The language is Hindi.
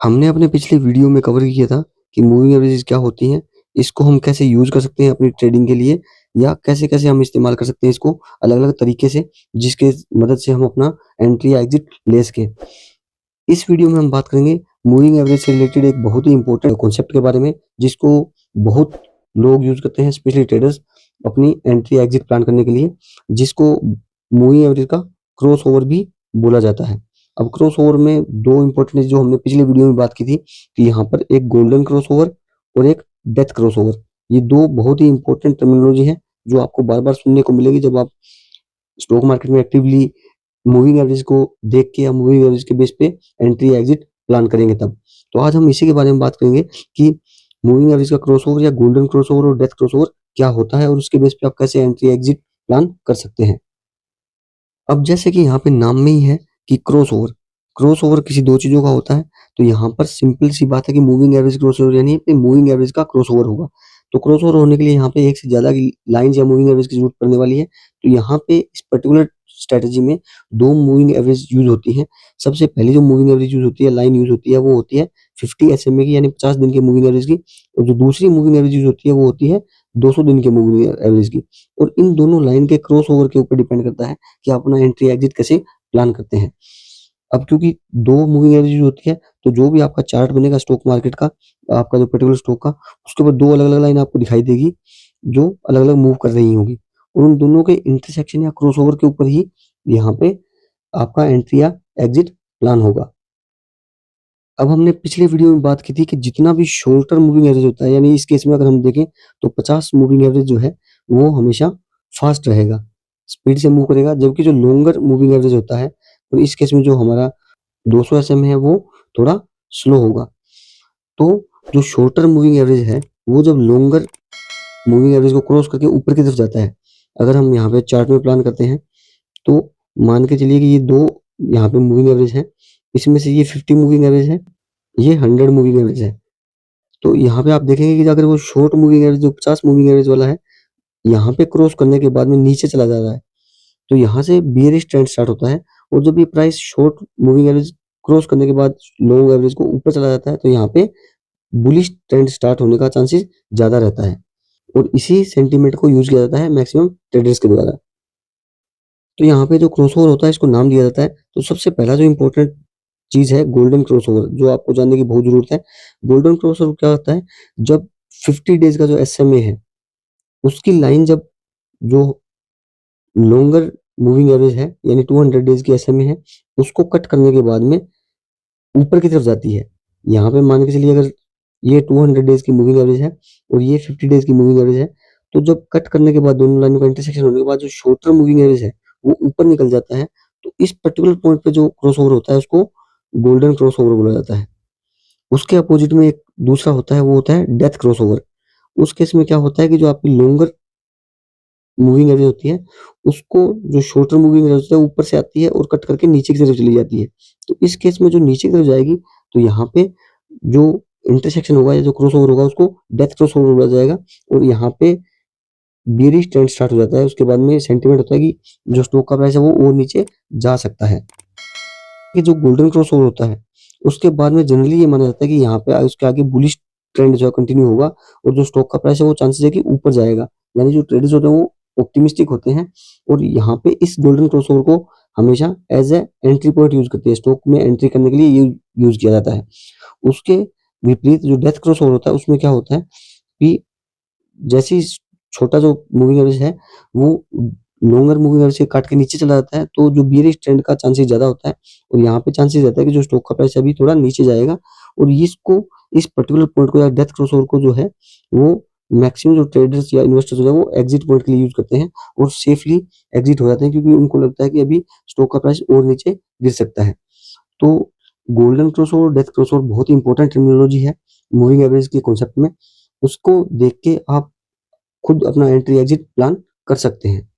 हमने अपने पिछले वीडियो में कवर किया था कि मूविंग एवरेजेस क्या होती हैं, इसको हम कैसे यूज़ कर सकते हैं अपनी ट्रेडिंग के लिए या कैसे-कैसे हम इस्तेमाल कर सकते हैं इसको अलग-अलग तरीके से, जिसके मदद से हम अपना एंट्री या एग्ज़िट ले सकें। इस वीडियो में हम बात करेंगे मूविंग एवरेज से रिलेटेड एक बहुत ही इम्पोर्टेंट कॉन्सेप्ट के बारे में, जिसको बहुत लोग यूज़ करते हैं, स्पेशली ट्रेडर्स अपनी एंट्री या एग्ज़िट प्लान करने के लिए, जिसको मूविंग एवरेज का क्रॉसओवर भी बोला जाता है। अब क्रॉसओवर में 2 इम्पोर्टेंट जो हमने पिछले वीडियो में बात की थी कि यहाँ पर एक गोल्डन क्रॉसओवर और एक डेथ क्रॉसओवर। ये 2 बहुत ही इम्पोर्टेंट टर्मिनोलॉजी है, जो आपको बार-बार सुनने को मिलेगी जब आप स्टॉक मार्केट में एक्टिवली मूविंग एवरेज को देख के या मूविंग एवरेज के बेस पे एंट्री या एग्जिट प्लान करेंगे तब। तो आज हम इसी के बारे में बात करेंगे कि मूविंग एवरेज का क्रॉसओवर या गोल्डन क्रॉसओवर और डेथ क्रॉसओवर क्या होता है और उसके बेस पे आप कैसे एंट्री या एग्जिट प्लान कर सकते हैं। अब जैसे कि यहाँ पे नाम में ही है कि क्रॉसओवर किसी 2 चीज़ों का होता है, तो यहाँ पर सिंपल सी बात है कि मूविंग एवरेज क्रॉसओवर यानी कि मूविंग एवरेज का क्रॉसओवर होगा। तो क्रॉसओवर होने के लिए यहाँ पे एक से ज़्यादा लाइन्स या मूविंग एवरेज की ज़रूरत पड़ने वाली है। तो यहाँ पे इस पर्टिकुलर स्ट्रैटेजी में 2 मूविंग एवरेज यूज़ होती हैं। सबसे पहली जो मूविंग एवरेज यूज़ होती है, लाइन यूज़ होती है, वो होती है 50 एसएमए की यानी 50 दिन की मूविंग एवरेज की, और जो दूसरी मूविंग एवरेज यूज़ होती है वो होती है 200 दिन की मूविंग एवरेज की। और इन दोनों लाइन के क्रॉसओवर के ऊपर डिपेंड करता है कि आप अपना एंट्री एग्जिट कैसे प्लान करते हैं। अब क्योंकि 2 मूविंग एवरेज होती है, तो जो भी आपका चार्ट बनेगा स्टॉक मार्केट का, आपका जो पर्टिकुलर स्टॉक का, उसके ऊपर 2 अलग-अलग लाइन आपको दिखाई देगी, जो अलग-अलग मूव कर रही होंगी, और उन दोनों के इंटरसेक्शन या क्रॉसओवर के ऊपर ही यहाँ पे आपका एंट्री या एग्जिट प्लान होगा। अब हमने पिछले वीडियो में बात की थी कि जितना भी शॉर्ट टर्म मूविंग एवरेज होता है, यानी इस केस में अगर हम देखें तो 50 मूविंग एवरेज जो है वो हमेशा फास्ट रहेगा, स्पीड से मूव करेगा, जबकि जो लॉन्गर मूविंग एवरेज होता है, और इस केस में जो हमारा 200 एसएम है वो थोड़ा स्लो होगा। तो जो शॉर्ट टर्म मूविंग एवरेज है वो जब लॉन्गर मूविंग एवरेज को क्रॉस करके ऊपर की तरफ जाता है, अगर हम यहाँ पे चार्ट में प्लान करते हैं, तो मान के चलिए कि ये 2 यहाँ पे मूविंग एवरेज है, इसमें से ये 50 मूविंग एवरेज है, ये 100 मूविंग एवरेज है। तो यहाँ पे आप देखेंगे कि अगर वो शॉर्ट मूविंग एवरेज जो 50 मूविंग एवरेज वाला है, यहाँ पे क्रॉस करने के बाद में नीचे चला जा रहा है, तो यहाँ से बेयरिश ट्रेंड स्टार्ट होता है, और जब ये price short moving average cross करने के बाद लॉन्ग एवरेज को ऊपर चला जाता है, तो यहाँ पे बुलिश ट्रेंड स्टार्ट होने का चांसेस ज़्यादा रहता है, और इसी सेंटीमेंट को यूज़ किया जाता है मैक्सिमम ट्रेडर्स के द्वारा। तो यहाँ पे जो क्रॉसओवर होता है इसको नाम दिया जाता है। तो सबसे पहला जो इम्पोर्टेंट चीज़ है गोल्डन क्रॉसओवर, जो आपको जानने की बहुत ज़रूरत है। गोल्डन क्रॉसओवर क्या होता है? जब 50 डेज़ का जो एसएमए है, उसकी लाइन जब जो लॉन्गर मूविंग एवरेज है, यानी 200 डेज़ की एसएमए है, उसको कट करने के बाद में ऊपर की तरफ जाती है। यहाँ पे मान के चलिए अगर ये 200 डेज़ की मूविंग एवरेज है और ये 50 डेज़ की मूविंग एवरेज है, तो जब कट करने के बाद दोनों लाइनों का इंटरसेक्शन होने के बाद जो शॉर्ट टर्म मूविंग एवरेज है, वो ऊपर निकल जाता है। तो इस पर्टिकुलर पॉइंट पे जो क्रॉसओवर होता है उसको गोल्डन क्रॉसओवर बोला जाता है। उसके अपोजिट में एक दूसरा होता है, वो होता है डेथ क्रॉसओवर। उस केस में क्या होता है कि जो आपकी लॉन्गर मूविंग एवरेज होती है, उसको जो शॉर्टर मूविंग एवरेज होता है ऊपर से आती है और कट करके नीचे की तरफ चली जाती है। तो इस केस में जो नीचे की तरफ जाएगी, तो यहाँ पे जो इंटरसेक्शन होगा या जो क्रॉसओवर होगा उसको डेथ क्रॉसओवर बोला जाएगा, और यहाँ पे बेयरिश ट्रेंड स्टार्ट हो जाता है। उसके बाद में सेंटीमेंट होता है कि जो स्टॉक का प्राइस है वो और नीचे जा सकता है। कि जो गोल्डन क्रॉसओवर होता है, उसके बाद में जनरली ये माना जाता है कि यहाँ पे उसके आगे बुलिश ट्रेंड जो है कंटिन्यू होगा, और जो स्टॉक का प्राइस है वो चांसेस है कि ऊपर जाएगा। यानी जो ट्रेडर्स होते हैं वो ऑप्टिमिस्टिक होते हैं, और यहाँ पे इस गोल्डन क्रॉसओवर को हमेशा as a entry point use करते हैं। स्टॉक में एंट्री करने के लिए ये यूज किया जाता है। उसके विपरीत जो डेथ क्रॉसओवर होता है उसमें क्या होता है कि जैसे ही छोटा जो मूविंग एवरेज है वो लॉन्गर मूविंग एवरेज से काट के नीचे चला जाता है, तो जो बियरिश ट्रेंड का चांसेस ज़्यादा होता है, और यहाँ पे चांसेस रहता है कि जो स्टॉक का प्राइस अभी थोड़ा नीचे जाएगा, और इसको इस पर्टिकुलर पॉइंट को या डेथ क्रॉसओवर को जो है वो मैक्सिमम जो ट्रेडर्स या इन्वेस्टर्स होते हैं वो एग्जिट पॉइंट के लिए यूज करते हैं, और सेफली एग्जिट हो जाते हैं, क्योंकि उनको लगता है कि अभी स्टॉक का प्राइस और नीचे गिर सकता है। तो गोल्डन क्रॉसओवर, डेथ क्रॉसओवर बहुत ही इंपॉर्टेंट टर्मिनोलॉजी है मूविंग एवरेज के कॉन्सेप्ट में। उसको देख के आप खुद अपना एंट्री एग्जिट प्लान कर सकते हैं।